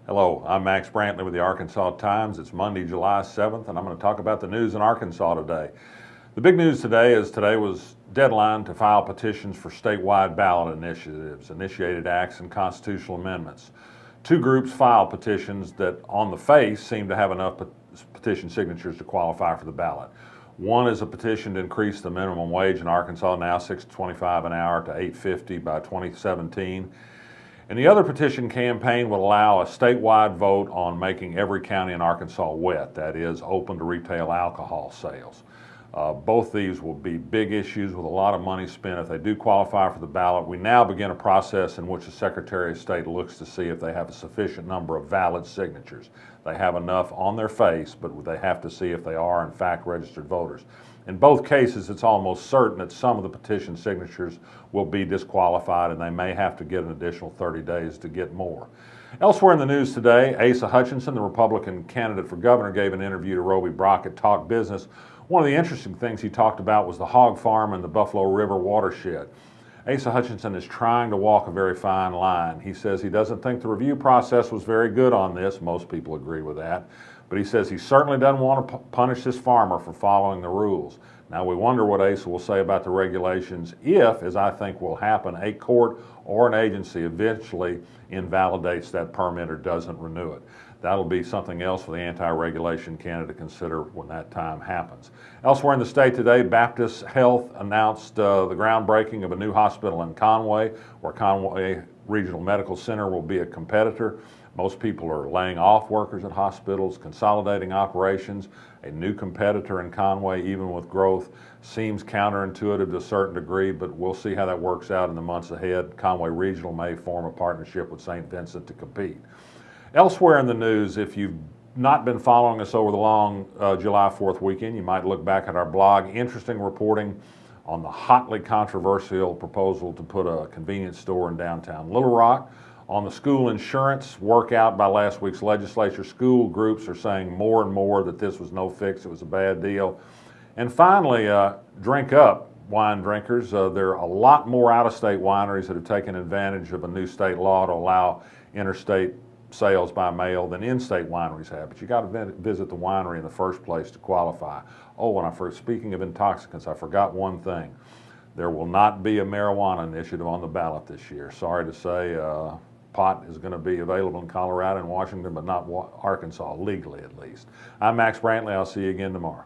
Hello, I'm Max Brantley with the Arkansas Times. It's Monday, July 7th, and I'm going to talk about the news in Arkansas today. The big news today is today was deadline to file petitions for statewide ballot initiatives, initiated acts, and constitutional amendments. Two groups filed petitions that on the face seem to have enough petition signatures to qualify for the ballot. One is a petition to increase the minimum wage in Arkansas, now $6.25 an hour to $8.50 by 2017. And the other petition campaign would allow a statewide vote on making every county in Arkansas wet, that is, open to retail alcohol sales. Both these will be big issues with a lot of money spent. If they do qualify for the ballot, we now begin a process in which the Secretary of State looks to see if they have a sufficient number of valid signatures. They have enough on their face, but they have to see if they are in fact registered voters. In both cases, it's almost certain that some of the petition signatures will be disqualified and they may have to get an additional 30 days to get more. Elsewhere in the news today, Asa Hutchinson, the Republican candidate for governor, gave an interview to Roby Brock at Talk Business. One of the interesting things he talked about was the hog farm and the Buffalo River watershed. Asa Hutchinson is trying to walk a very fine line. He says he doesn't think the review process was very good on this. Most people agree with that. But he says he certainly doesn't want to punish this farmer for following the rules. Now we wonder what Asa will say about the regulations if, as I think will happen, a court or an agency eventually invalidates that permit or doesn't renew it. That'll be something else for the anti-regulation candidate to consider when that time happens. Elsewhere in the state today, Baptist Health announced the groundbreaking of a new hospital in Conway, where Conway Regional Medical Center will be a competitor. Most people are laying off workers at hospitals, consolidating operations. A new competitor in Conway, even with growth, seems counterintuitive to a certain degree, but we'll see how that works out in the months ahead. Conway Regional may form a partnership with St. Vincent to compete. Elsewhere in the news, if you've not been following us over the long July 4th weekend, you might look back at our blog. Interesting reporting on the hotly controversial proposal to put a convenience store in downtown Little Rock. On the school insurance workout by last week's legislature, school groups are saying more and more that this was no fix, it was a bad deal. And finally, drink up, wine drinkers. There are a lot more out-of-state wineries that have taken advantage of a new state law to allow interstate sales by mail than in-state wineries have. But you got to visit the winery in the first place to qualify. Oh, and speaking of intoxicants, I forgot one thing. There will not be a marijuana initiative on the ballot this year. Sorry to say, pot is going to be available in Colorado and Washington, but not Arkansas, legally at least. I'm Max Brantley. I'll see you again tomorrow.